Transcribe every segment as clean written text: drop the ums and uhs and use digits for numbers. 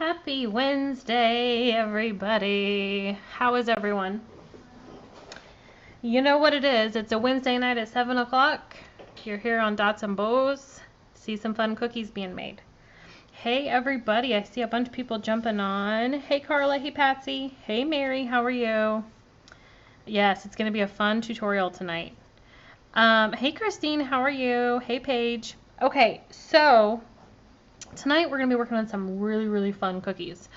Happy Wednesday, everybody. How is everyone? You know what it is. It's a Wednesday night at 7 o'clock. You're here on Dots and Bows. See some fun cookies being made. Hey, everybody. I see a bunch of people jumping on. Hey, Carla. Hey, Patsy. Hey, Mary. How are you? Yes, it's going to be a fun tutorial tonight. Hey, Christine. How are you? Hey, Paige. Okay, so tonight we're going to be working on some really fun cookies.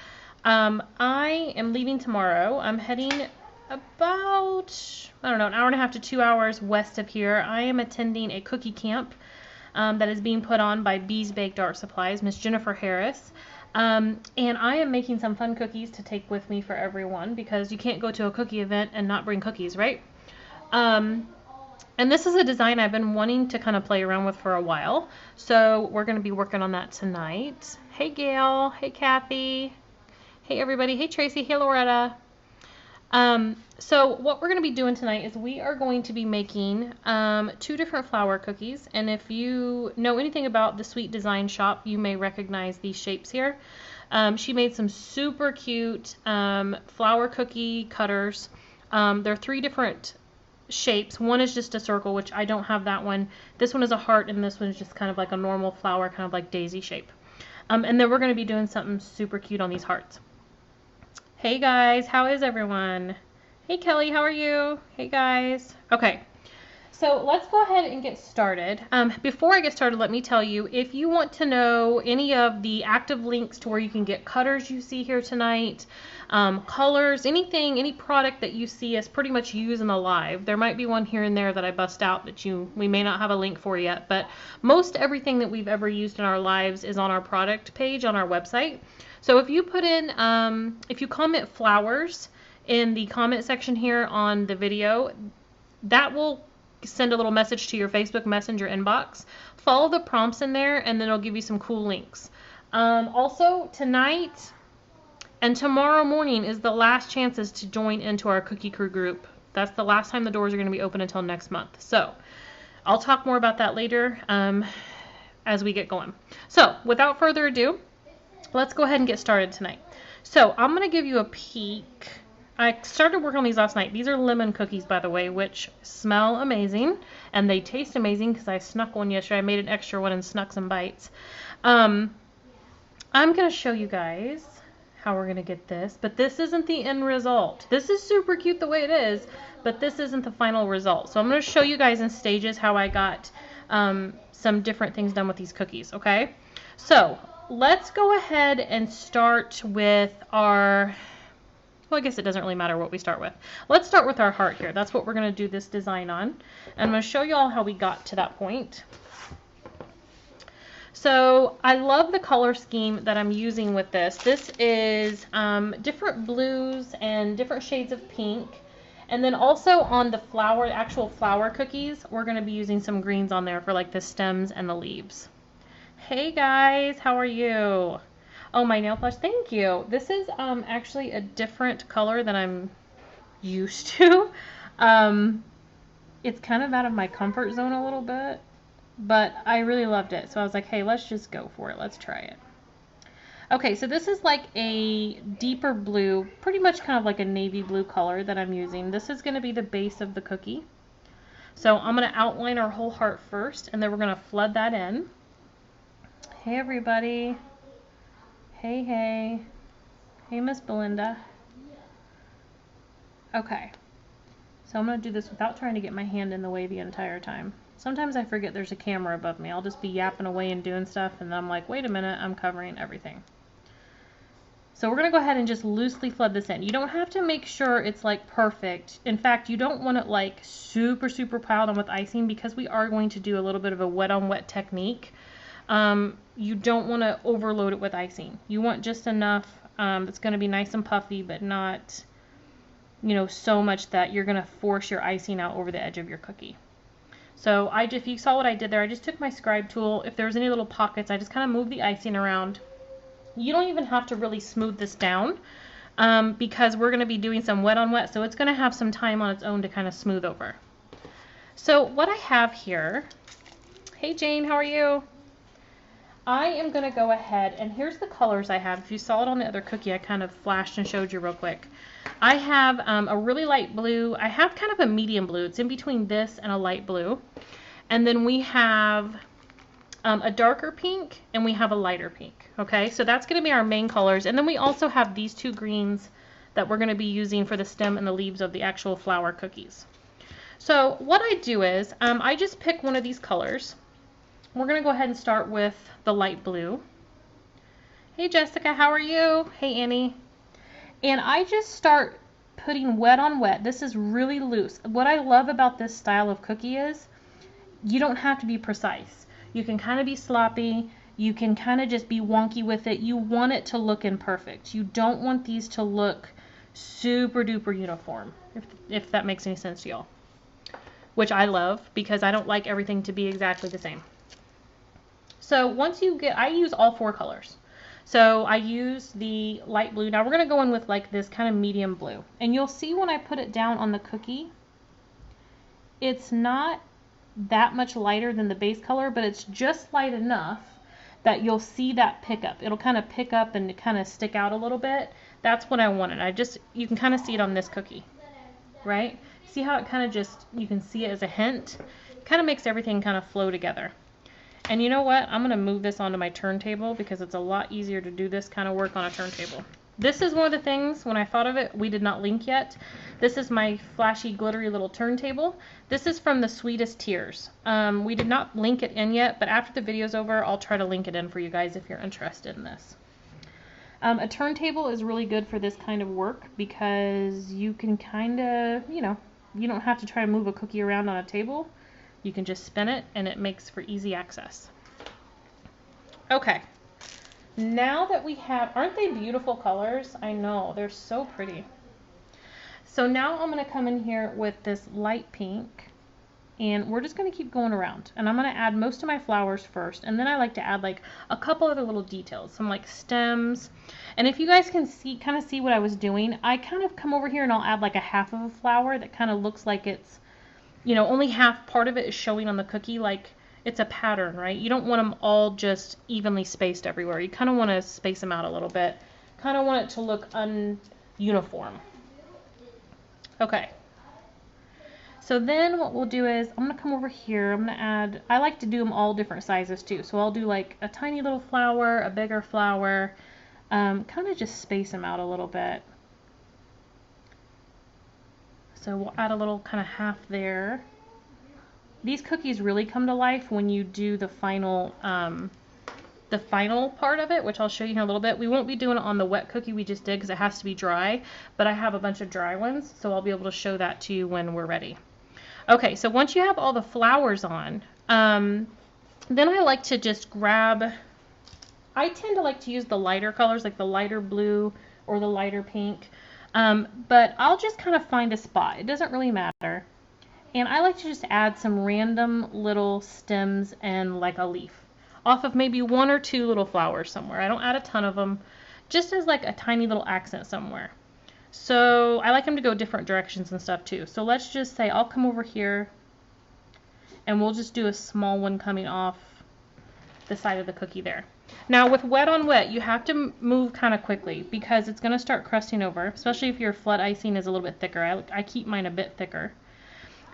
I am leaving tomorrow. I'm heading about, I don't know, an hour and a half to 2 hours west of here. I am attending a cookie camp that is being put on by Bees Baked Art Supplies, Miss Jennifer Harris. And I am making some fun cookies to take with me for everyone because you can't go to a cookie event and not bring cookies, right? And this is a design I've been wanting to kind of play around with for a while. So we're going to be working on that tonight. Hey, Gail. Hey, Kathy. Hey, everybody. Hey, Tracy. Hey, Loretta. So what we're going to be doing tonight is we are going to be making 2 different flour cookies. And if you know anything about the Sweet Design Shop, you may recognize these shapes here. She made some super cute flour cookie cutters. There are 3 different shapes. One is just a circle, which I don't have that one. This one is a heart, and this one is just kind of like a normal flower, kind of like daisy shape. And then we're going to be doing something super cute on these hearts. Hey guys, how is everyone? Hey Kelly, how are you? Hey guys. Okay, so let's go ahead and get started. Before I get started, let me tell you, if you want to know any of the active links to where you can get cutters you see here tonight, colors, anything, any product that you see us pretty much use in the live. There might be one here and there that I bust out that we may not have a link for yet, but most everything that we've ever used in our lives is on our product page on our website. So if you put in, if you comment flowers in the comment section here on the video, that will send a little message to your Facebook Messenger inbox. Follow the prompts in there and then it'll give you some cool links. Also, tonight and tomorrow morning is the last chances to join into our Cookie Crew group. That's the last time the doors are going to be open until next month. So I'll talk more about that later as we get going. So without further ado, let's go ahead and get started tonight. So I'm going to give you a peek. I started working on these last night. These are lemon cookies, by the way, which smell amazing and they taste amazing because I snuck one yesterday. I made an extra one and snuck some bites. I'm going to show you guys how we're going to get this, but this isn't the end result. This is super cute the way it is, but this isn't the final result. So I'm going to show you guys in stages how I got some different things done with these cookies, okay? So let's go ahead and start with our, well, I guess it doesn't really matter what we start with. Let's start with our heart here. That's what we're going to do this design on. And I'm going to show you all how we got to that point. So I love the color scheme that I'm using with this. This is different blues and different shades of pink. And then also on the flower, actual flower cookies, we're going to be using some greens on there for like the stems and the leaves. Hey guys, how are you? Oh, my nail polish, thank you. This is actually a different color than I'm used to. It's kind of out of my comfort zone a little bit, but I really loved it. So I was like, hey, let's just go for it. Let's try it. Okay, so this is like a deeper blue, pretty much kind of like a navy blue color that I'm using. This is going to be the base of the cookie. So I'm going to outline our whole heart first, and then we're going to flood that in. Hey, everybody. Hey, hey. Hey, Miss Belinda. Okay. So I'm going to do this without trying to get my hand in the way the entire time. Sometimes I forget there's a camera above me. I'll just be yapping away and doing stuff, and then I'm like, wait a minute, I'm covering everything. So we're going to go ahead and just loosely flood this in. You don't have to make sure it's like perfect. In fact, you don't want it like super piled on with icing because we are going to do a little bit of a wet on wet technique. You don't want to overload it with icing. You want just enough that's going to be nice and puffy, but not, you know, so much that you're going to force your icing out over the edge of your cookie. So if you saw what I did there, I just took my scribe tool. If there was any little pockets, I just kind of moved the icing around. You don't even have to really smooth this down because we're going to be doing some wet on wet, so it's going to have some time on its own to kind of smooth over. So what I have here, hey Jane, how are you? I am going to go ahead, and here's the colors I have. If you saw it on the other cookie, I kind of flashed and showed you real quick. I have a really light blue. I have kind of a medium blue. It's in between this and a light blue. And then we have a darker pink, and we have a lighter pink. Okay, so that's going to be our main colors. And then we also have these two greens that we're going to be using for the stem and the leaves of the actual flower cookies. So what I do is I just pick one of these colors. We're going to go ahead and start with the light blue. Hey Jessica, how are you? Hey Annie. And I just start putting wet on wet. This is really loose. What I love about this style of cookie is you don't have to be precise. You can kind of be sloppy. You can kind of just be wonky with it. You want it to look imperfect. You don't want these to look super duper uniform, if that makes any sense to y'all. Which I love because I don't like everything to be exactly the same. So once you get, I use all four colors. So I use the light blue. Now we're going to go in with like this kind of medium blue. And you'll see when I put it down on the cookie, it's not that much lighter than the base color, but it's just light enough that you'll see that pickup. It'll kind of pick up and kind of stick out a little bit. That's what I wanted. You can kind of see it on this cookie, right? See how it kind of just, you can see it as a hint. It kind of makes everything kind of flow together. And you know what? I'm going to move this onto my turntable because it's a lot easier to do this kind of work on a turntable. This is one of the things, when I thought of it, we did not link yet. This is my flashy, glittery little turntable. This is from the Sweetest Tears. We did not link it in yet, but after the video's over, I'll try to link it in for you guys if you're interested in this. A turntable is really good for this kind of work because you can kind of, you don't have to try to move a cookie around on a table. You can just spin it and it makes for easy access. Okay, now that we have, aren't they beautiful colors? I know, they're so pretty. So now I'm going to come in here with this light pink and we're just going to keep going around. And I'm going to add most of my flowers first, and then I like to add like a couple other little details, some like stems. And if you guys can kind of see what I was doing, I kind of come over here and I'll add like a half of a flower that kind of looks like it's, only half part of it is showing on the cookie, like it's a pattern, right? You don't want them all just evenly spaced everywhere. You kind of want to space them out a little bit. Kind of want it to look uniform. Okay. So then what we'll do is I'm going to come over here. I'm going to add, I like to do them all different sizes too. So I'll do like a tiny little flower, a bigger flower, kind of just space them out a little bit. So we'll add a little kind of half there. These cookies really come to life when you do the final part of it, which I'll show you in a little bit. We won't be doing it on the wet cookie we just did because it has to be dry, but I have a bunch of dry ones, so I'll be able to show that to you when we're ready. Okay, so once you have all the flowers on, then I like to just grab, I tend to like to use the lighter colors, like the lighter blue or the lighter pink. But I'll just kind of find a spot. It doesn't really matter. And I like to just add some random little stems and like a leaf off of maybe one or two little flowers somewhere. I don't add a ton of them, just as like a tiny little accent somewhere. So I like them to go different directions and stuff too. So let's just say I'll come over here and we'll just do a small one coming off the side of the cookie there. Now with wet on wet, you have to move kind of quickly because it's going to start crusting over, especially if your flood icing is a little bit thicker. I keep mine a bit thicker.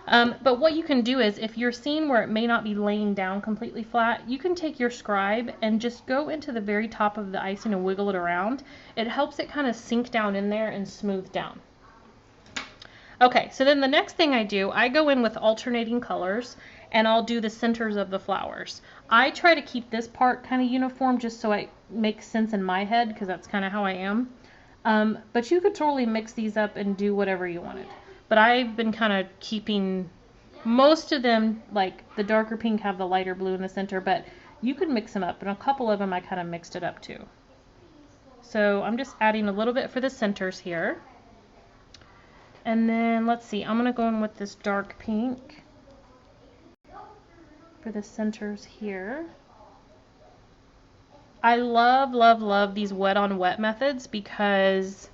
But what you can do is, if you're seeing where it may not be laying down completely flat, you can take your scribe and just go into the very top of the icing and wiggle it around. It helps it kind of sink down in there and smooth down. Okay, so then the next thing I do, I go in with alternating colors and I'll do the centers of the flowers. I try to keep this part kind of uniform just so it makes sense in my head because that's kind of how I am. But you could totally mix these up and do whatever you wanted. But I've been kind of keeping most of them, like the darker pink have the lighter blue in the center, but you could mix them up. And a couple of them I kind of mixed it up too. So I'm just adding a little bit for the centers here. And then let's see, I'm going to go in with this dark pink for the centers here. I love, love, love these wet on wet methods because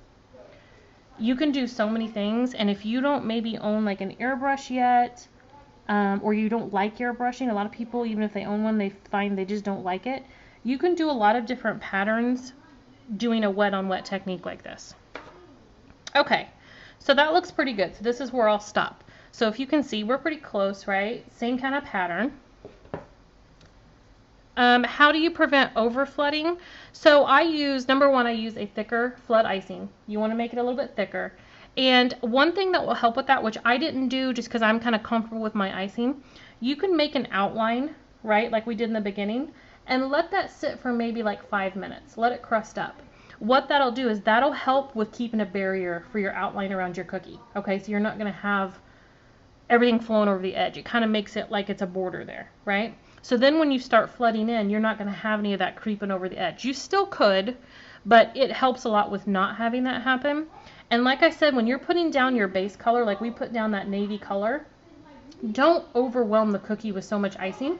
you can do so many things, and if you don't maybe own like an airbrush yet, or you don't like airbrushing, a lot of people, even if they own one, they find they just don't like it. You can do a lot of different patterns doing a wet on wet technique like this. Okay, so that looks pretty good. So this is where I'll stop. So if you can see, we're pretty close, right? Same kind of pattern. How do you prevent over flooding? So I use, number one, I use a thicker flood icing. You want to make it a little bit thicker. And one thing that will help with that, which I didn't do just because I'm kind of comfortable with my icing, you can make an outline, right, like we did in the beginning, and let that sit for maybe like 5 minutes. Let it crust up. What that'll do is that'll help with keeping a barrier for your outline around your cookie. Okay, so you're not going to have everything flowing over the edge. It kind of makes it like it's a border there, right? So then when you start flooding in, you're not going to have any of that creeping over the edge. You still could, but it helps a lot with not having that happen. And like I said, when you're putting down your base color, like we put down that navy color, don't overwhelm the cookie with so much icing.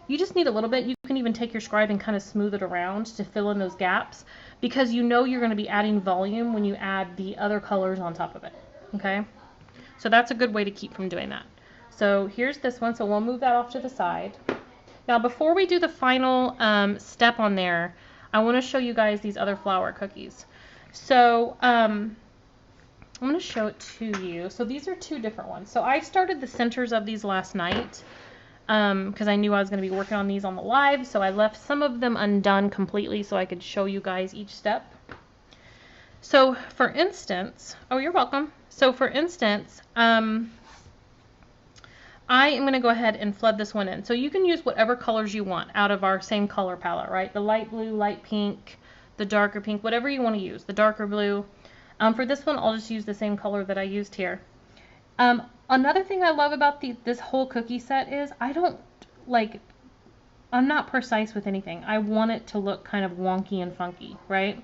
You just need a little bit. You can even take your scribe and kind of smooth it around to fill in those gaps, because you know you're going to be adding volume when you add the other colors on top of it. Okay? So that's a good way to keep from doing that. So here's this one. So we'll move that off to the side. Now, before we do the final step on there, I want to show you guys these other flour cookies. So I'm going to show it to you. So these are two different ones. So I started the centers of these last night because I knew I was going to be working on these on the live. So I left some of them undone completely so I could show you guys each step. So for instance, oh, you're welcome. So for instance, I am going to go ahead and flood this one in. So you can use whatever colors you want out of our same color palette, right? The light blue, light pink, the darker pink, whatever you want to use, the darker blue. For this one, I'll just use the same color that I used here. Another thing I love about this whole cookie set is I'm not precise with anything. I want it to look kind of wonky and funky, right?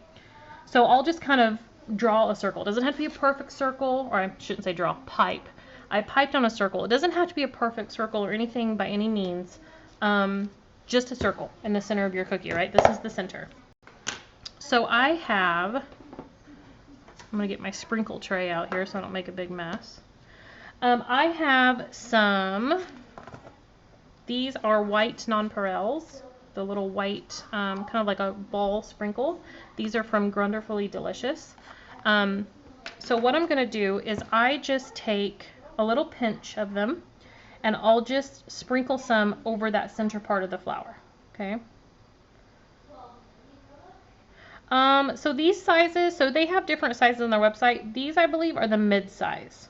So I'll just kind of draw a circle. It doesn't have to be a perfect circle, or I shouldn't say draw, pipe. I piped on a circle. It doesn't have to be a perfect circle or anything by any means. Just a circle in the center of your cookie, right? This is the center. So I'm going to get my sprinkle tray out here so I don't make a big mess. I have these are white nonpareils, the little white, kind of like a ball sprinkle. These are from Grunderfully Delicious. So what I'm going to do is I just take a little pinch of them and I'll just sprinkle some over that center part of the flour. Okay. So these sizes, so they have different sizes on their website. These, I believe, are the mid-size.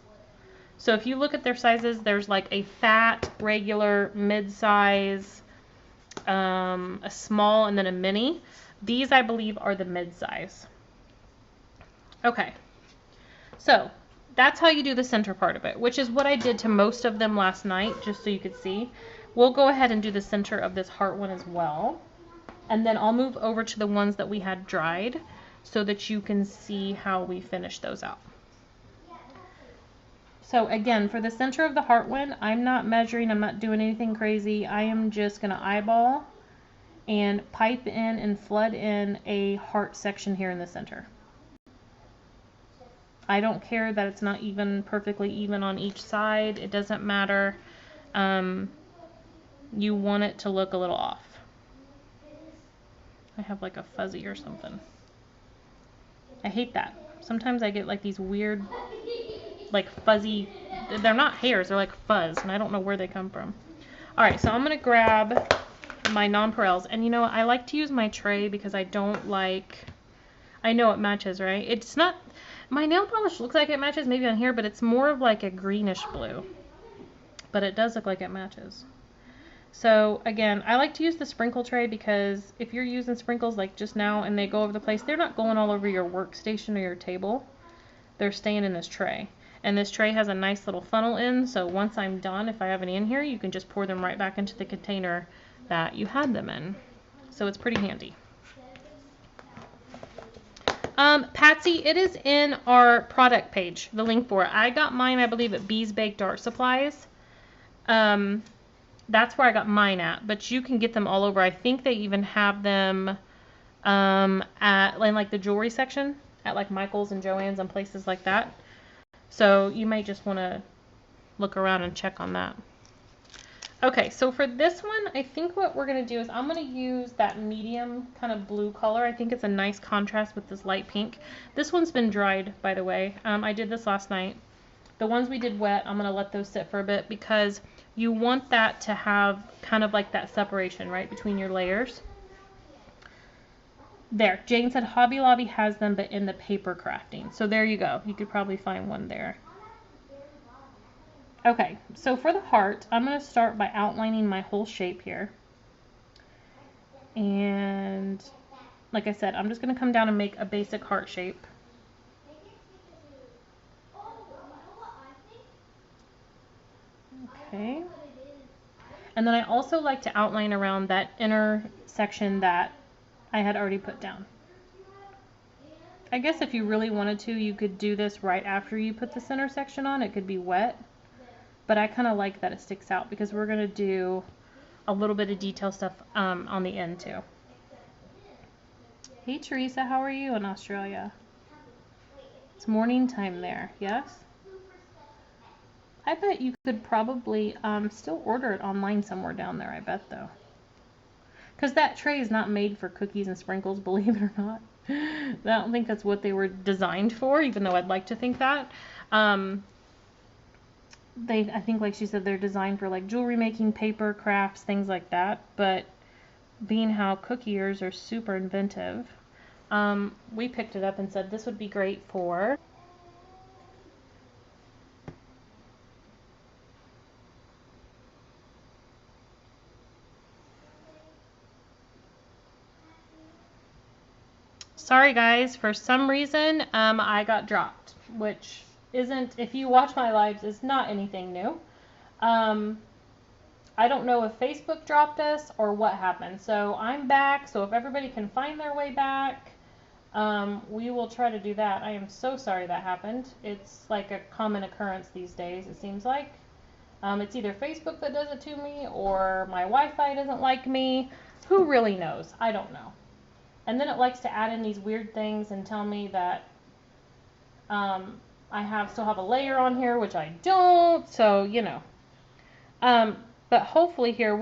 So if you look at their sizes, there's like a fat, regular, mid-size, a small, and then a mini. These, I believe, are the mid-size. Okay. So that's how you do the center part of it, which is what I did to most of them last night, just so you could see. We'll go ahead and do the center of this heart one as well. And then I'll move over to the ones that we had dried so that you can see how we finish those out. So again, for the center of the heart one, I'm not measuring, I'm not doing anything crazy. I am just going to eyeball and pipe in and flood in a heart section here in the center. I don't care that it's not even perfectly even on each side. It doesn't matter. You want it to look a little off. I have like a fuzzy or something. I hate that. Sometimes I get like these weird, like fuzzy, they're not hairs, they're like fuzz, and I don't know where they come from. Alright, so I'm going to grab my nonpareils, and you know, I like to use my tray because I don't like, I know it matches, right? It's not, my nail polish looks like it matches maybe on here, but it's more of like a greenish blue. But it does look like it matches. So again, I like to use the sprinkle tray because if you're using sprinkles like just now and they go over the place, they're not going all over your workstation or your table. They're staying in this tray. And this tray has a nice little funnel in, so once I'm done, if I have any in here, you can just pour them right back into the container that you had them in. So it's pretty handy. Patsy, it is in our product page, the link for it. I got mine, I believe, at Bees Baked Art Supplies. That's where I got mine at, but you can get them all over. I think they even have them at in like the jewelry section at like Michael's and Joann's and places like that. So you might just want to look around and check on that. Okay, so for this one, I think what we're going to do is I'm going to use that medium kind of blue color. I think it's a nice contrast with this light pink. This one's been dried, by the way. I did this last night. The ones we did wet, I'm going to let those sit for a bit because you want that to have kind of like that separation, right, between your layers. There, Jane said Hobby Lobby has them, but in the paper crafting. So there you go. You could probably find one there. Okay, so for the heart, I'm going to start by outlining my whole shape here. And like I said, I'm just going to come down and make a basic heart shape. Okay. And then I also like to outline around that inner section that I had already put down. I guess if you really wanted to, you could do this right after you put the center section on. It could be wet. But I kind of like that it sticks out because we're going to do a little bit of detail stuff on the end too. Hey Teresa, how are you in Australia? It's morning time there, yes? I bet you could probably still order it online somewhere down there, I bet though. Because that tray is not made for cookies and sprinkles, believe it or not. I don't think that's what they were designed for, even though I'd like to think that. I think like she said, they're designed for like jewelry making, paper, crafts, things like that. But being how cookiers are super inventive, we picked it up and said this would be great for sorry guys, for some reason I got dropped, which isn't, if you watch my lives, is not anything new. I don't know if Facebook dropped us or what happened. So I'm back. So if everybody can find their way back, we will try to do that. I am so sorry that happened. It's like a common occurrence these days, it seems like. It's either Facebook that does it to me or my Wi-Fi doesn't like me. Who really knows? I don't know. And then it likes to add in these weird things and tell me that I still have a layer on here, which I don't. So, you know. But hopefully here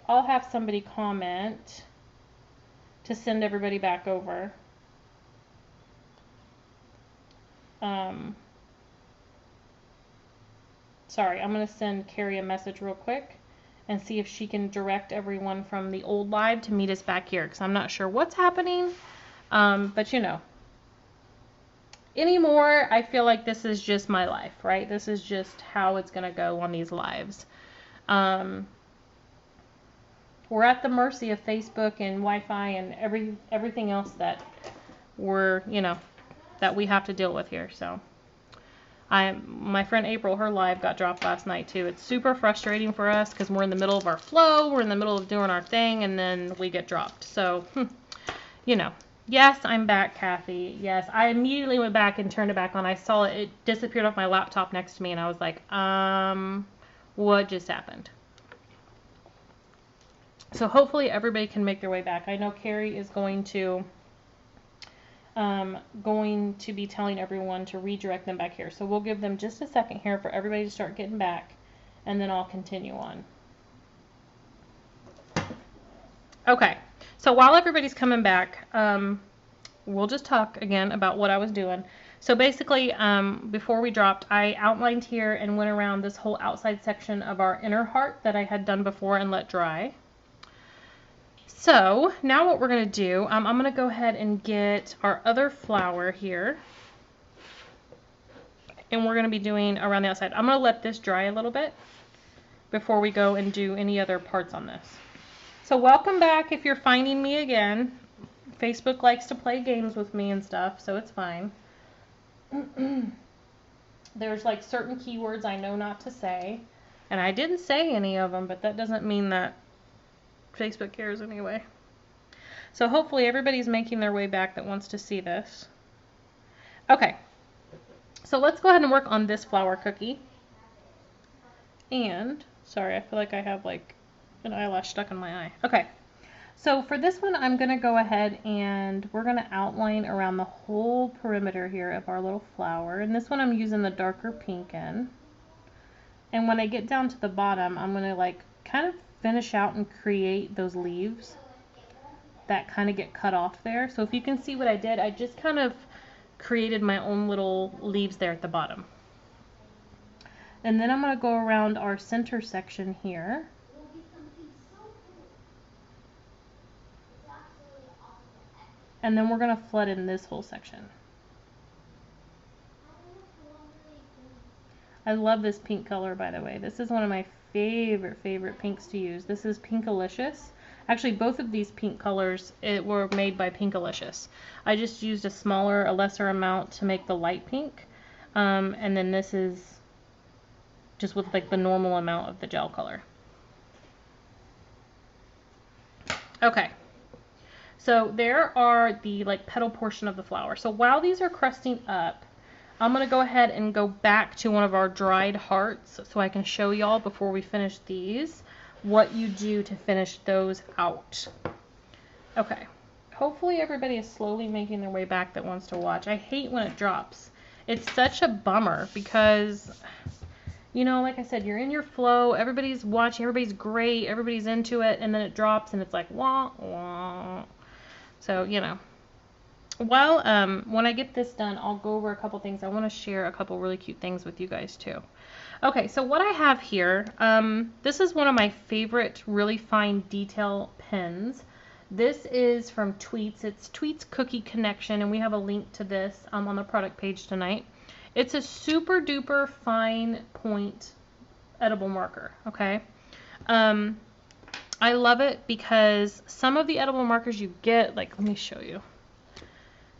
I'll have somebody comment to send everybody back over. Sorry, I'm going to send Carrie a message real quick and see if she can direct everyone from the old live to meet us back here, because I'm not sure what's happening. But you know, anymore, I feel like this is just my life, right? This is just how it's going to go on these lives. We're at the mercy of Facebook and Wi-Fi and everything else that that we have to deal with here. So my friend April, her live got dropped last night too. It's super frustrating for us because we're in the middle of our flow, we're in the middle of doing our thing, and then we get dropped. So, you know. Yes, I'm back, Kathy. Yes, I immediately went back and turned it back on. I saw it disappeared off my laptop next to me, and I was like, what just happened? So hopefully everybody can make their way back. I know Carrie is going to be telling everyone to redirect them back here. So we'll give them just a second here for everybody to start getting back, and then I'll continue on. Okay, so while everybody's coming back, we'll just talk again about what I was doing. So basically, before we dropped, I outlined here and went around this whole outside section of our inner heart that I had done before and let dry. So now what we're going to do, I'm going to go ahead and get our other flower here. And we're going to be doing around the outside. I'm going to let this dry a little bit before we go and do any other parts on this. So welcome back if you're finding me again. Facebook likes to play games with me and stuff, so it's fine. There's like certain keywords I know not to say. And I didn't say any of them, but that doesn't mean that Facebook cares anyway. So hopefully everybody's making their way back that wants to see this. Okay, so let's go ahead and work on this flower cookie. And, sorry, I feel like I have like an eyelash stuck in my eye. Okay, so for this one, I'm going to go ahead and we're going to outline around the whole perimeter here of our little flower. And this one I'm using the darker pink in. And when I get down to the bottom, I'm going to like kind of finish out and create those leaves that kind of get cut off there. So if you can see what I did, I just kind of created my own little leaves there at the bottom. And then I'm going to go around our center section here. And then we're going to flood in this whole section. I love this pink color, by the way. This is one of my favorite pinks to use. This is Pinkalicious. Actually, both of these pink colors were made by Pinkalicious. I just used a lesser amount to make the light pink. And then this is just with like the normal amount of the gel color. Okay. So there are the like petal portion of the flower. So while these are crusting up, I'm going to go ahead and go back to one of our dried hearts so I can show y'all before we finish these what you do to finish those out. Okay. Hopefully everybody is slowly making their way back that wants to watch. I hate when it drops. It's such a bummer because, you know, like I said, you're in your flow, everybody's watching, everybody's great, everybody's into it, and then it drops and it's like, wah, wah. So, you know. While, when I get this done, I'll go over a couple things. I want to share a couple really cute things with you guys too. Okay, so what I have here, this is one of my favorite really fine detail pens. This is from Tweets. It's Tweets Cookie Connection, and we have a link to this on the product page tonight. It's a super duper fine point edible marker, okay? I love it because some of the edible markers you get, like, let me show you.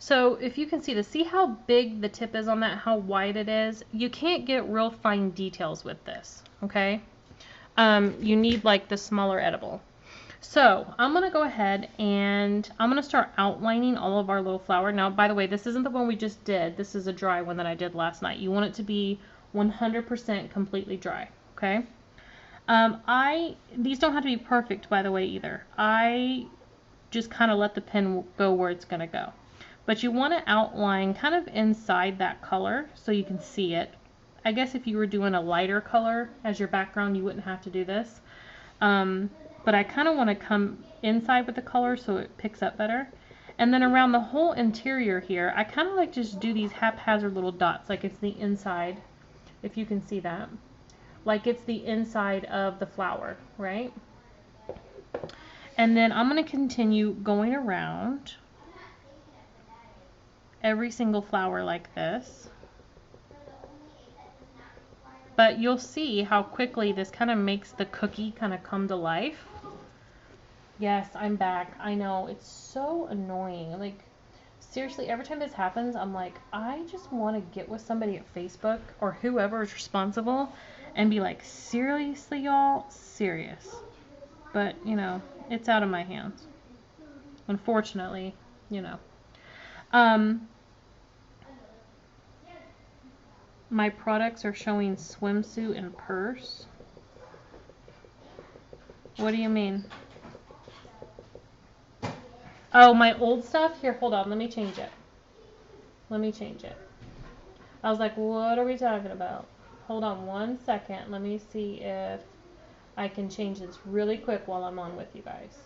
So if you can see this, see how big the tip is on that, how wide it is? You can't get real fine details with this, okay? You need like the smaller edible. So I'm going to go ahead and I'm going to start outlining all of our little flower. Now, by the way, this isn't the one we just did. This is a dry one that I did last night. You want it to be 100% completely dry, okay? These don't have to be perfect, by the way, either. I just kind of let the pen go where it's going to go. But you want to outline kind of inside that color so you can see it. I guess if you were doing a lighter color as your background, you wouldn't have to do this. But I kind of want to come inside with the color so it picks up better. And then around the whole interior here, I kind of like just do these haphazard little dots like it's the inside, if you can see that. Like it's the inside of the flower, right? And then I'm going to continue going around every single flower like this. But you'll see how quickly this kind of makes the cookie kind of come to life. Yes, I'm back. I know, it's so annoying. Like, seriously, every time this happens, I'm like, I just want to get with somebody at Facebook or whoever is responsible and be like, seriously, y'all? Serious. But, you know, it's out of my hands. Unfortunately, you know. My products are showing swimsuit and purse. What do you mean? Oh, my old stuff? Here, hold on. Let me change it. Let me change it. I was like, what are we talking about? Hold on one second. Let me see if I can change this really quick while I'm on with you guys.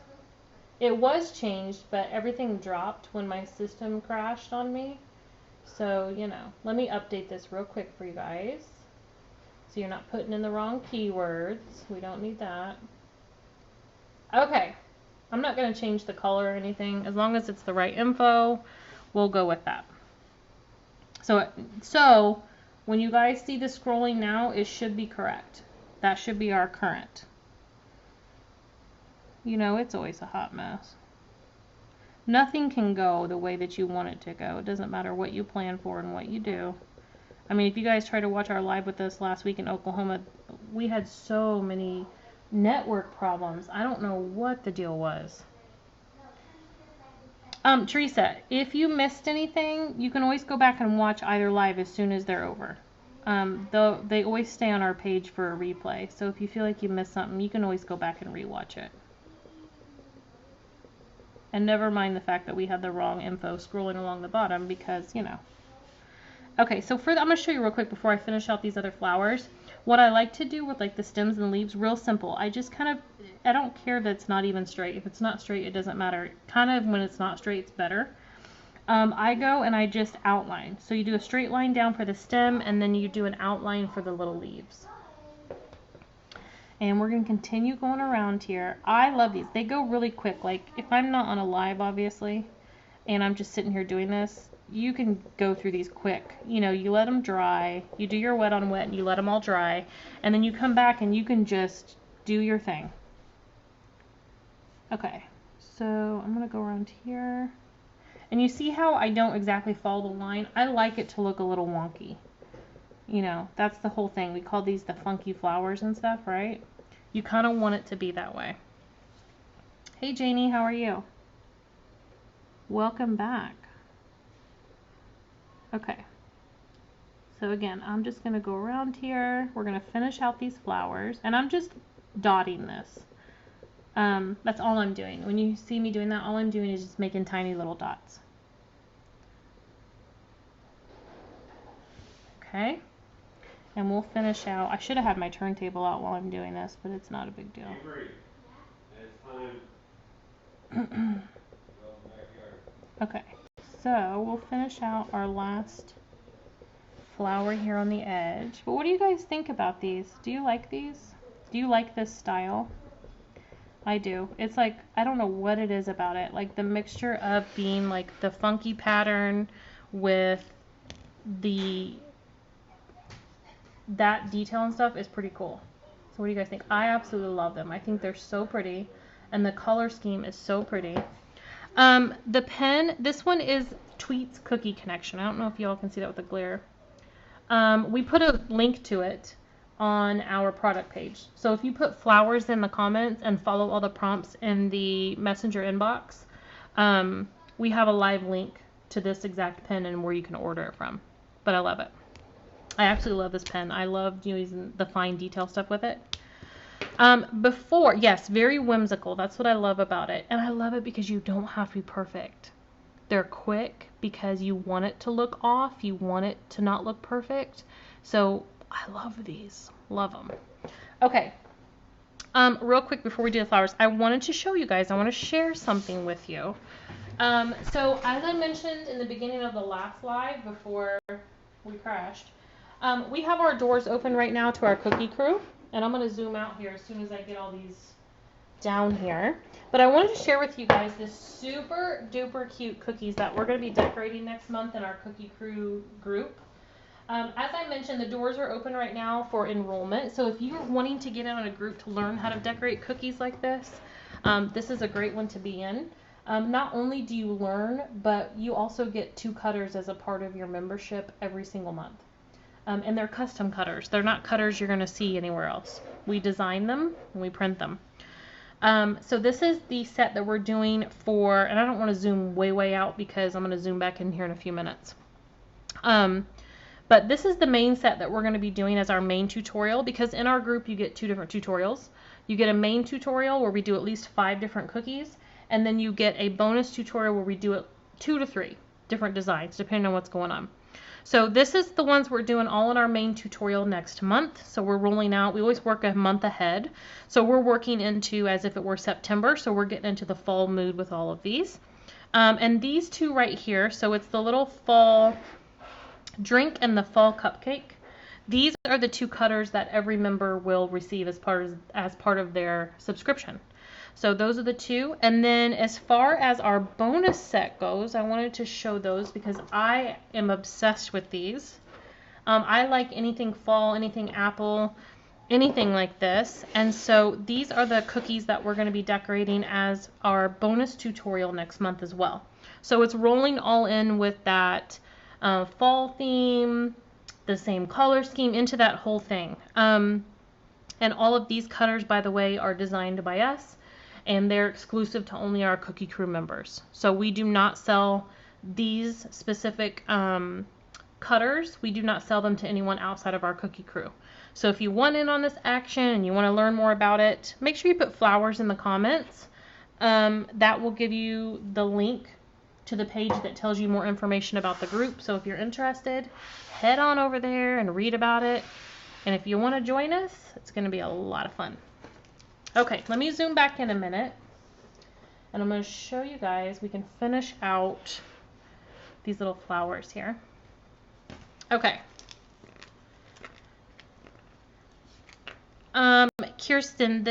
It was changed, but everything dropped when my system crashed on me. So, you know, let me update this real quick for you guys. So you're not putting in the wrong keywords. We don't need that. Okay. I'm not going to change the color or anything. As long as it's the right info, we'll go with that. So when you guys see the scrolling now, it should be correct. That should be our current. You know, it's always a hot mess. Nothing can go the way that you want it to go. It doesn't matter what you plan for and what you do. I mean, if you guys tried to watch our live with us last week in Oklahoma, we had so many network problems. I don't know what the deal was. Teresa, if you missed anything, you can always go back and watch either live as soon as they're over. They always stay on our page for a replay. So if you feel like you missed something, you can always go back and rewatch it. And never mind the fact that we had the wrong info scrolling along the bottom because, you know. Okay, so I'm going to show you real quick before I finish out these other flowers. What I like to do with like the stems and leaves, real simple. I just kind of, I don't care that it's not even straight. If it's not straight, it doesn't matter. Kind of when it's not straight, it's better. I go and I just outline. So you do a straight line down for the stem, and then you do an outline for the little leaves. And we're going to continue going around here. I love these. They go really quick. Like if I'm not on a live, obviously, and I'm just sitting here doing this, you can go through these quick. You know, you let them dry, you do your wet on wet, and you let them all dry, and then you come back and you can just do your thing. Okay, so I'm going to go around here. And you see how I don't exactly follow the line? I like it to look a little wonky. You know, that's the whole thing. We call these the funky flowers and stuff, right? You kind of want it to be that way. Hey Janie, how are you? Welcome back. Okay. So again, I'm just going to go around here. We're going to finish out these flowers. And I'm just dotting this. That's all I'm doing. When you see me doing that, all I'm doing is just making tiny little dots. Okay. And we'll finish out. I should have had my turntable out while I'm doing this, but it's not a big deal. Okay. So we'll finish out our last flower here on the edge. But what do you guys think about these? Do you like these? Do you like this style? I do. It's like, I don't know what it is about it. Like the mixture of being like the funky pattern with that detail and stuff is pretty cool. So what do you guys think? I absolutely love them. I think they're so pretty. And the color scheme is so pretty. The pen, this one is Tweets Cookie Connection. I don't know if y'all can see that with the glare. We put a link to it on our product page. So if you put flowers in the comments and follow all the prompts in the messenger inbox, we have a live link to this exact pen and where you can order it from. But I love it. I absolutely love this pen. I love using the fine detail stuff with it. Yes, very whimsical. That's what I love about it. And I love it because you don't have to be perfect. They're quick because you want it to look off. You want it to not look perfect. So I love these. Love them. Okay. Real quick before we do the flowers, I wanted to show you guys. I want to share something with you. So as I mentioned in the beginning of the last live before we crashed, we have our doors open right now to our cookie crew. And I'm going to zoom out here as soon as I get all these down here. But I wanted to share with you guys this super duper cute cookies that we're going to be decorating next month in our cookie crew group. As I mentioned, the doors are open right now for enrollment. So if you're wanting to get in on a group to learn how to decorate cookies like this, this is a great one to be in. Not only do you learn, but you also get 2 cutters as a part of your membership every single month. And they're custom cutters. They're not cutters you're going to see anywhere else. We design them and we print them. So this is the set that we're doing for, and I don't want to zoom way out because I'm going to zoom back in here in a few minutes. But this is the main set that we're going to be doing as our main tutorial, because in our group you get 2 different tutorials. You get a main tutorial where we do at least 5 different cookies, and then you get a bonus tutorial where we do 2 to 3 different designs depending on what's going on. So this is the ones we're doing all in our main tutorial next month. So we're rolling out, we always work a month ahead. So we're working into as if it were September. So we're getting into the fall mood with all of these. And these 2 right here, so it's the little fall drink and the fall cupcake. These are the 2 cutters that every member will receive as part of their subscription. So those are the 2. And then as far as our bonus set goes, I wanted to show those because I am obsessed with these. I like anything fall, anything apple, anything like this. And so these are the cookies that we're going to be decorating as our bonus tutorial next month as well. So it's rolling all in with that fall theme, the same color scheme into that whole thing. And all of these cutters, by the way, are designed by us. And they're exclusive to only our Cookie Crew members. So we do not sell these specific cutters. We do not sell them to anyone outside of our Cookie Crew. So if you want in on this action and you want to learn more about it, make sure you put flowers in the comments. That will give you the link to the page that tells you more information about the group. So if you're interested, head on over there and read about it. And if you want to join us, it's going to be a lot of fun. Okay, let me zoom back in a minute. And I'm going to show you guys, we can finish out these little flowers here. Okay. Kirsten,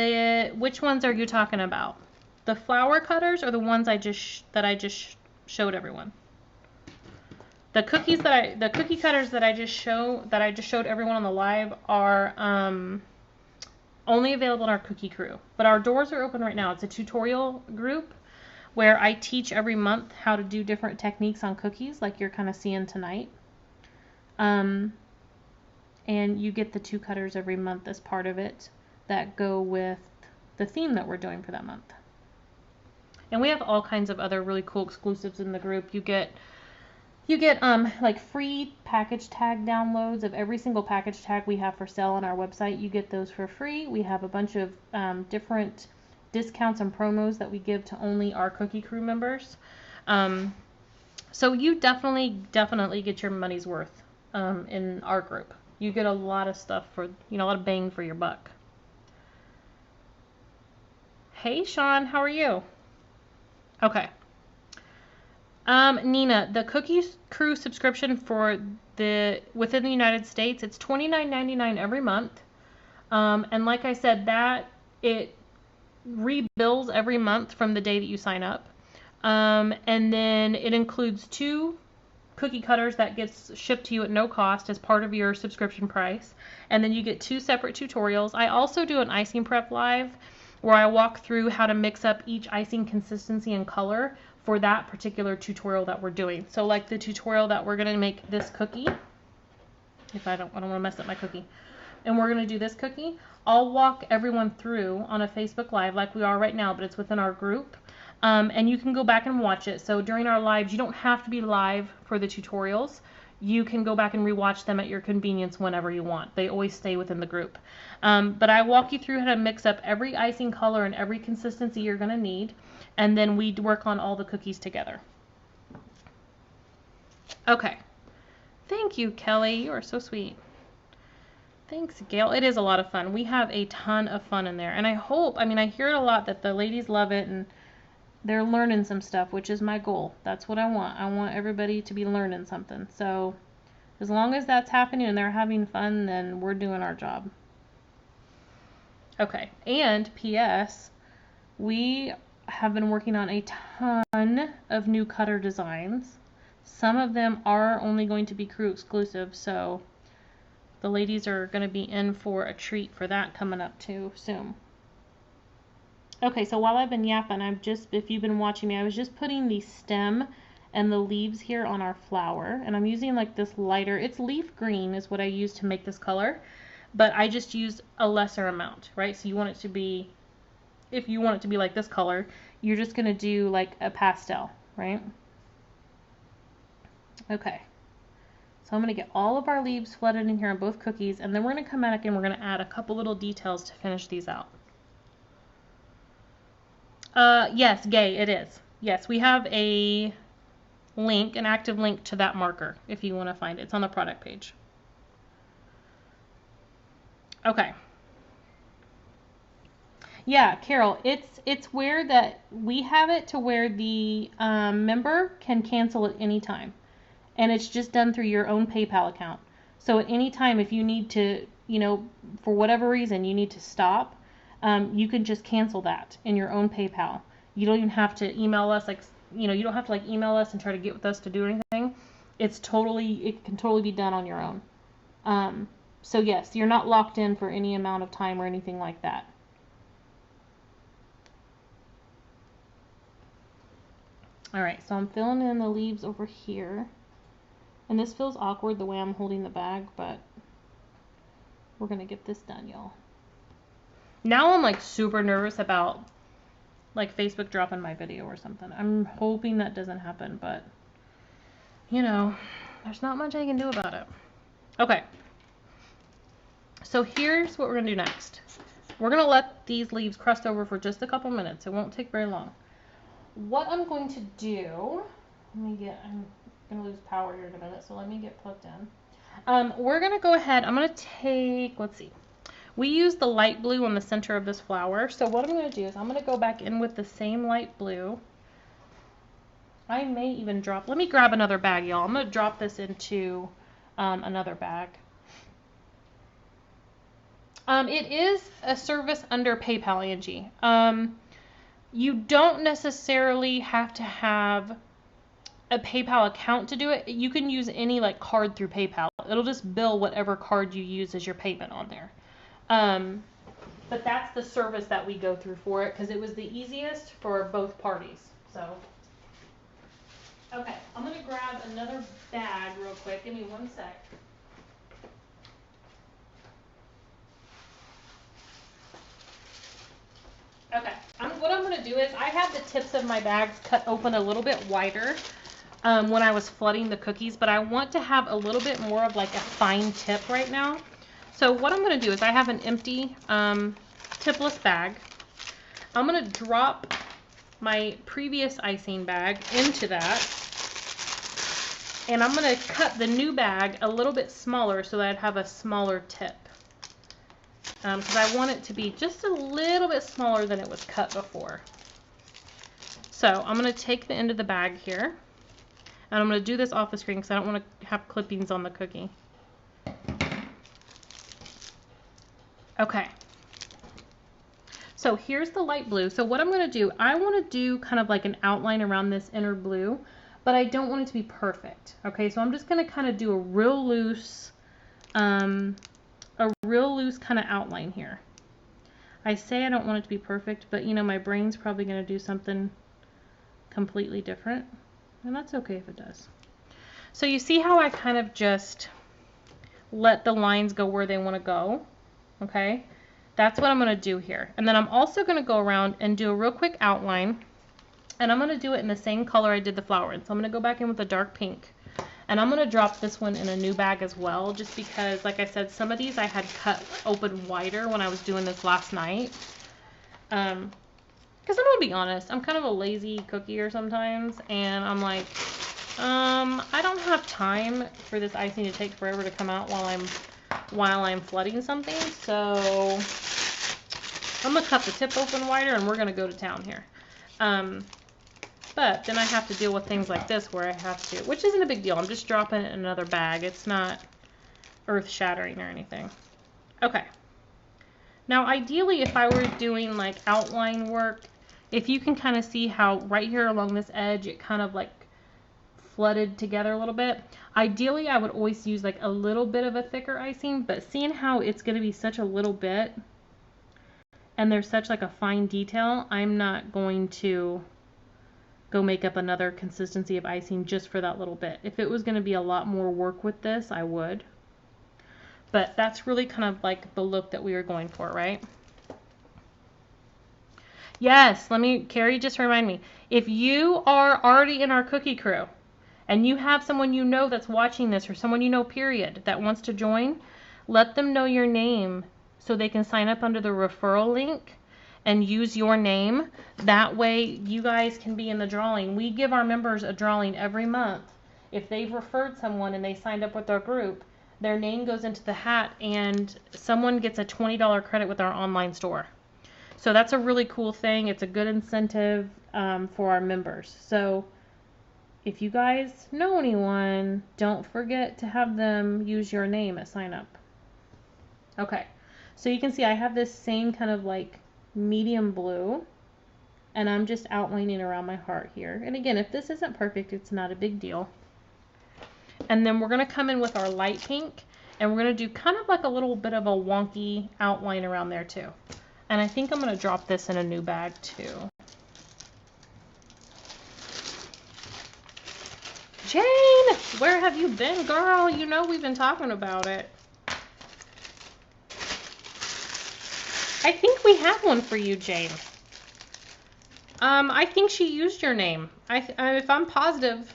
which ones are you talking about? The flower cutters or the ones that I just showed everyone? The cookie cutters that I just showed everyone on the live are only available in our cookie crew. But our doors are open right now. It's a tutorial group where I teach every month how to do different techniques on cookies, like you're kind of seeing tonight. And you get the 2 cutters every month as part of it that go with the theme that we're doing for that month. And we have all kinds of other really cool exclusives in the group. You get like free package tag downloads of every single package tag we have for sale on our website. You get those for free. We have a bunch of different discounts and promos that we give to only our cookie crew members. So you definitely get your money's worth in our group. You get a lot of stuff for, a lot of bang for your buck. Hey Sean, how are you? Okay. Nina, the Cookie Crew subscription for within the United States, it's $29.99 every month. And like I said, it rebills every month from the day that you sign up. And then it includes 2 cookie cutters that gets shipped to you at no cost as part of your subscription price. And then you get 2 separate tutorials. I also do an icing prep live where I walk through how to mix up each icing consistency and color for that particular tutorial that we're doing. So like the tutorial that we're going to make this cookie, if I don't want to mess up my cookie, and we're going to do this cookie, I'll walk everyone through on a Facebook Live like we are right now, but it's within our group. And you can go back and watch it. So during our lives, you don't have to be live for the tutorials. You can go back and rewatch them at your convenience whenever you want. They always stay within the group. But I walk you through how to mix up every icing color and every consistency you're going to need. And then we work on all the cookies together. Okay. Thank you, Kelly. You are so sweet. Thanks, Gail. It is a lot of fun. We have a ton of fun in there. And I hear it a lot that the ladies love it and they're learning some stuff, which is my goal. That's what I want. I want everybody to be learning something. So as long as that's happening and they're having fun, then we're doing our job. Okay. And P.S. we have been working on a ton of new cutter designs. Some of them are only going to be crew exclusive, so the ladies are going to be in for a treat for that coming up too soon. Okay, so while I've been yapping, if you've been watching me, I was just putting the stem and the leaves here on our flower, and I'm using like this lighter, it's leaf green is what I use to make this color, but I just used a lesser amount, right? So you want it to be, if you want it to be like this color, you're just going to do like a pastel, right? Okay. So I'm going to get all of our leaves flooded in here on both cookies, and then we're going to come back and we're going to add a couple little details to finish these out. Yes, Gay, it is. Yes, we have a link, an active link to that marker if you want to find it. It's on the product page. Okay. Yeah, Carol, it's where that we have it to where the member can cancel at any time. And it's just done through your own PayPal account. So at any time, if you need to, for whatever reason, you need to stop, you can just cancel that in your own PayPal. You don't even have to email us, you don't have to email us and try to get with us to do anything. It can totally be done on your own. So yes, you're not locked in for any amount of time or anything like that. All right, so I'm filling in the leaves over here. And this feels awkward the way I'm holding the bag, but we're going to get this done, y'all. Now I'm super nervous about Facebook dropping my video or something. I'm hoping that doesn't happen, but there's not much I can do about it. Okay. So here's what we're going to do next. We're going to let these leaves crust over for just a couple minutes. It won't take very long. What I'm going to do, I'm going to lose power here in a minute, so let me get plugged in. We're going to go ahead. I'm going to take, let's see. We use the light blue on the center of this flower. So what I'm going to do is I'm going to go back in with the same light blue. I may even drop, let me grab another bag, y'all. I'm going to drop this into another bag. It is a service under PayPal, Angie. You don't necessarily have to have a PayPal account to do it. You can use any like card through PayPal. It'll just bill whatever card you use as your payment on there. But that's the service that we go through for it because it was the easiest for both parties. So, okay, I'm going to grab another bag real quick. Give me 1 sec. Okay, what I'm going to do is I have the tips of my bags cut open a little bit wider when I was flooding the cookies, but I want to have a little bit more of like a fine tip right now. So what I'm going to do is I have an empty tipless bag. I'm going to drop my previous icing bag into that. And I'm going to cut the new bag a little bit smaller so that I'd have a smaller tip. Because I want it to be just a little bit smaller than it was cut before. So I'm going to take the end of the bag here. And I'm going to do this off the screen because I don't want to have clippings on the cookie. Okay. So here's the light blue. So what I'm going to do, I want to do kind of like an outline around this inner blue, but I don't want it to be perfect. Okay, so I'm just going to kind of do a real loose kind of outline here. I say I don't want it to be perfect, but you know, my brain's probably going to do something completely different, and that's okay if it does. So you see how I kind of just let the lines go where they want to go? Okay, that's what I'm going to do here. And then I'm also going to go around and do a real quick outline, and I'm going to do it in the same color I did the flower in. So I'm going to go back in with a dark pink, and I'm going to drop this one in a new bag as well, just because, like I said, some of these I had cut open wider when I was doing this last night. Because I'm going to be honest, I'm kind of a lazy cookier sometimes, and I'm like, I don't have time for this icing to take forever to come out while I'm flooding something, so I'm going to cut the tip open wider and we're going to go to town here. But then I have to deal with things like this where I have to, which isn't a big deal. I'm just dropping it in another bag. It's not earth-shattering or anything. Okay. Now, ideally, if I were doing like outline work, if you can kind of see how right here along this edge, it kind of like flooded together a little bit. Ideally, I would always use like a little bit of a thicker icing, but seeing how it's going to be such a little bit and there's such like a fine detail, I'm not going to go make up another consistency of icing just for that little bit. If it was going to be a lot more work with this, I would. But that's really kind of like the look that we were going for, right? Yes, Carrie just remind me. If you are already in our cookie crew and you have someone you know that's watching this, or someone you know, period, that wants to join, let them know your name so they can sign up under the referral link and use your name. That way you guys can be in the drawing. We give our members a drawing every month. If they've referred someone and they signed up with our group, their name goes into the hat and someone gets a $20 credit with our online store. So that's a really cool thing. It's a good incentive for our members. So if you guys know anyone, don't forget to have them use your name at sign up. Okay, so you can see I have this same kind of like medium blue, and I'm just outlining around my heart here. And again, if this isn't perfect, it's not a big deal. And then we're going to come in with our light pink, and we're going to do kind of like a little bit of a wonky outline around there too. And I think I'm going to drop this in a new bag too. Jane, where have you been, girl? You know we've been talking about it. I think we have one for you, Jane. I think she used your name. If I'm positive,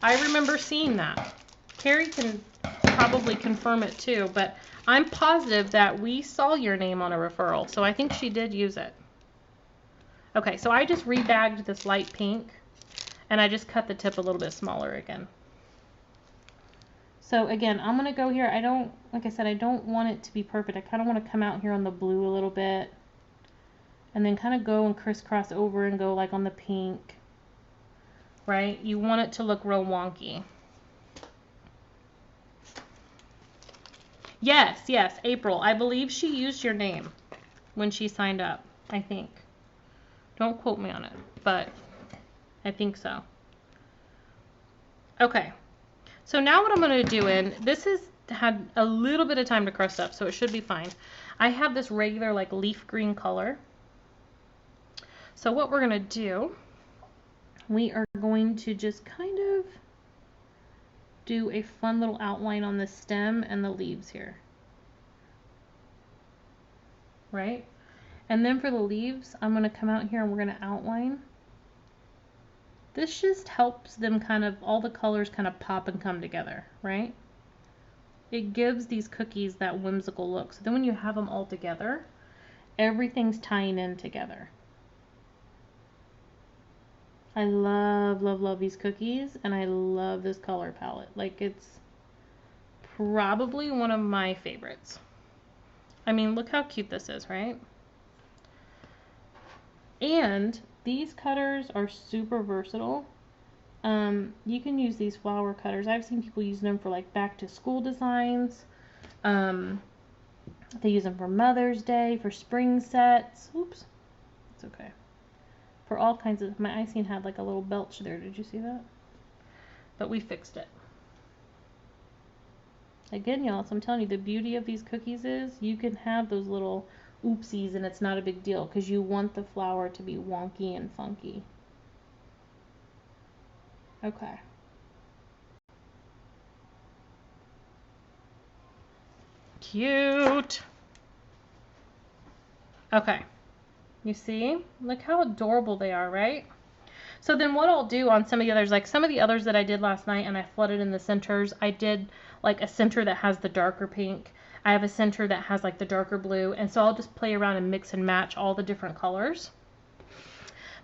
I remember seeing that. Carrie can probably confirm it too, but I'm positive that we saw your name on a referral, so I think she did use it. Okay, so I just rebagged this light pink, and I just cut the tip a little bit smaller again. So again, I'm going to go here. Like I said, I don't want it to be perfect. I kind of want to come out here on the blue a little bit. And then kind of go and crisscross over and go like on the pink. Right? You want it to look real wonky. Yes, yes, April. I believe she used your name when she signed up, I think. Don't quote me on it, but I think so. Okay. So now what I'm going to do this has had a little bit of time to crust up, so it should be fine. I have this regular like leaf green color. So what we're going to do, we are going to just kind of do a fun little outline on the stem and the leaves here. Right? And then for the leaves, I'm going to come out here and we're going to outline. This just helps them kind of, all the colors kind of pop and come together, right? It gives these cookies that whimsical look. So then when you have them all together, everything's tying in together. I love, love, love these cookies, and I love this color palette. Like, it's probably one of my favorites. I mean, look how cute this is, right? And these cutters are super versatile. You can use these flower cutters. I've seen people use them for like back to school designs. They use them for Mother's Day, for spring sets. Oops, it's okay. For all kinds of, my icing had like a little belch there. Did you see that? But we fixed it. Again, y'all, so I'm telling you, the beauty of these cookies is you can have those little oopsies and it's not a big deal because you want the flour to be wonky and funky. Okay. Cute. Okay. You see? Look how adorable they are, right? So then what I'll do on some of the others, like some of the others that I did last night and I flooded in the centers, I did like a center that has the darker pink. I have a center that has like the darker blue. And so I'll just play around and mix and match all the different colors.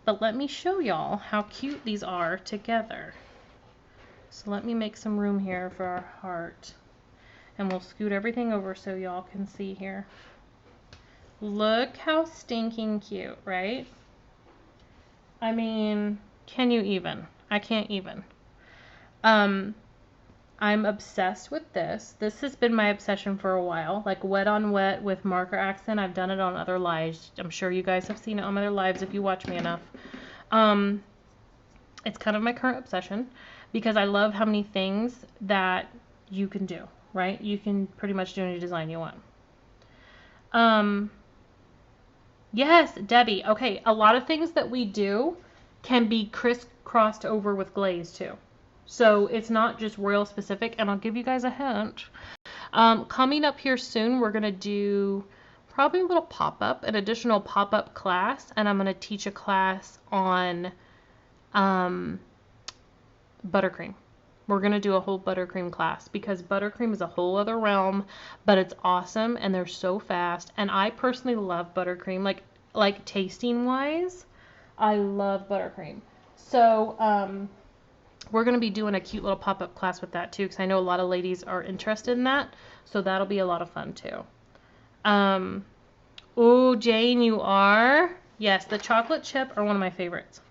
But let me show y'all how cute these are together. So let me make some room here for our heart. And we'll scoot everything over so y'all can see here. Look how stinking cute, right? I mean, can you even? I can't even. I'm obsessed with this. This has been my obsession for a while. Like wet on wet with marker accent. I've done it on other lives. I'm sure you guys have seen it on other lives if you watch me enough. It's kind of my current obsession because I love how many things that you can do, right? You can pretty much do any design you want. Yes, Debbie. Okay, a lot of things that we do can be crisscrossed over with glaze too. So it's not just royal specific, and I'll give you guys a hint. Coming up here soon, we're going to do probably a little pop-up, an additional pop-up class, and I'm going to teach a class on buttercream. We're going to do a whole buttercream class because buttercream is a whole other realm, but it's awesome and they're so fast. And I personally love buttercream, like tasting wise, I love buttercream. So, we're going to be doing a cute little pop-up class with that too, because I know a lot of ladies are interested in that. So that'll be a lot of fun too. Oh, Jane, you are? Yes, the chocolate chip are one of my favorites.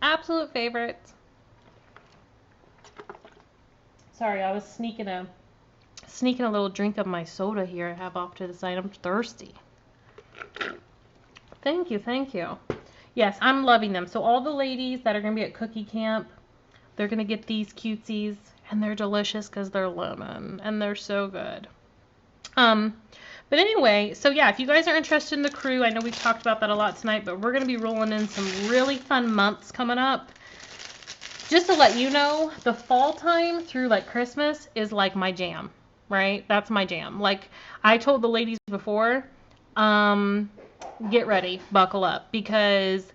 Absolute favorites. Sorry, I was sneaking a little drink of my soda here I have off to the side. I'm thirsty. Thank you, thank you. Yes, I'm loving them. So all the ladies that are going to be at Cookie Camp, they're going to get these cutesies, and they're delicious because they're lemon, and they're so good. But anyway, so yeah, if you guys are interested in the crew, I know we've talked about that a lot tonight, but we're going to be rolling in some really fun months coming up. Just to let you know, the fall time through like Christmas is like my jam, right? That's my jam. Like I told the ladies before, get ready, buckle up, because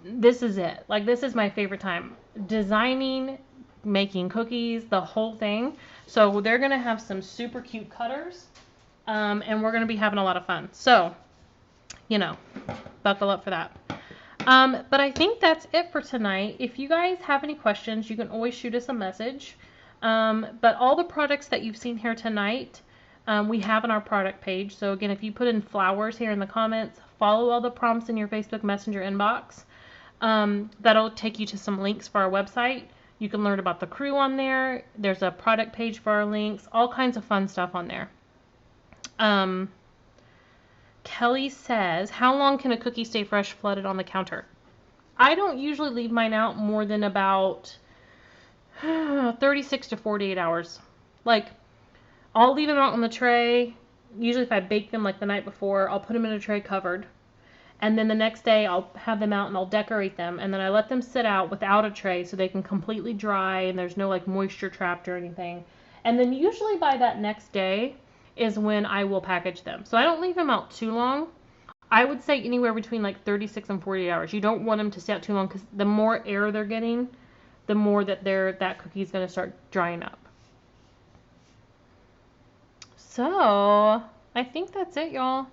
this is it. Like this is my favorite time. Designing, making cookies, the whole thing. So they're going to have some super cute cutters, and we're going to be having a lot of fun. So, you know, buckle up for that. But I think that's it for tonight. If you guys have any questions, you can always shoot us a message. But all the products that you've seen here tonight, we have on our product page. So again, if you put in flowers here in the comments, follow all the prompts in your Facebook Messenger inbox. That'll take you to some links for our website. You can learn about the crew on there. There's a product page for our links, all kinds of fun stuff on there. Kelly says, how long can a cookie stay fresh flooded on the counter? I don't usually leave mine out more than about 36 to 48 hours. Like, I'll leave them out on the tray. Usually if I bake them like the night before, I'll put them in a tray covered. And then the next day I'll have them out and I'll decorate them. And then I let them sit out without a tray so they can completely dry and there's no like moisture trapped or anything. And then usually by that next day is when I will package them. So I don't leave them out too long. I would say anywhere between like 36 and 48 hours. You don't want them to stay out too long because the more air they're getting, the more that that cookie is going to start drying up. So I think that's it, y'all.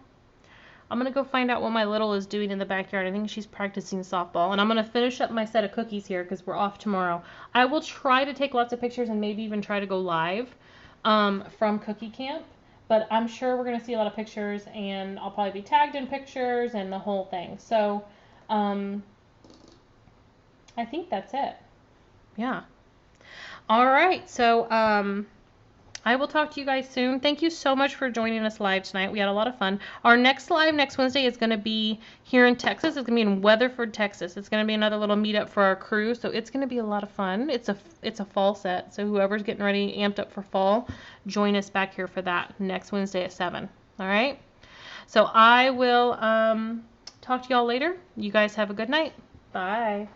I'm going to go find out what my little is doing in the backyard. I think she's practicing softball. And I'm going to finish up my set of cookies here because we're off tomorrow. I will try to take lots of pictures and maybe even try to go live from Cookie Camp. But I'm sure we're going to see a lot of pictures and I'll probably be tagged in pictures and the whole thing. So I think that's it. Yeah. All right. So I will talk to you guys soon. Thank you so much for joining us live tonight. We had a lot of fun. Our next live next Wednesday is going to be here in Texas. It's going to be in Weatherford, Texas. It's going to be another little meetup for our crew, so it's going to be a lot of fun. It's a fall set, so whoever's getting ready, amped up for fall, join us back here for that next Wednesday at 7. All right? So I will talk to y'all later. You guys have a good night. Bye.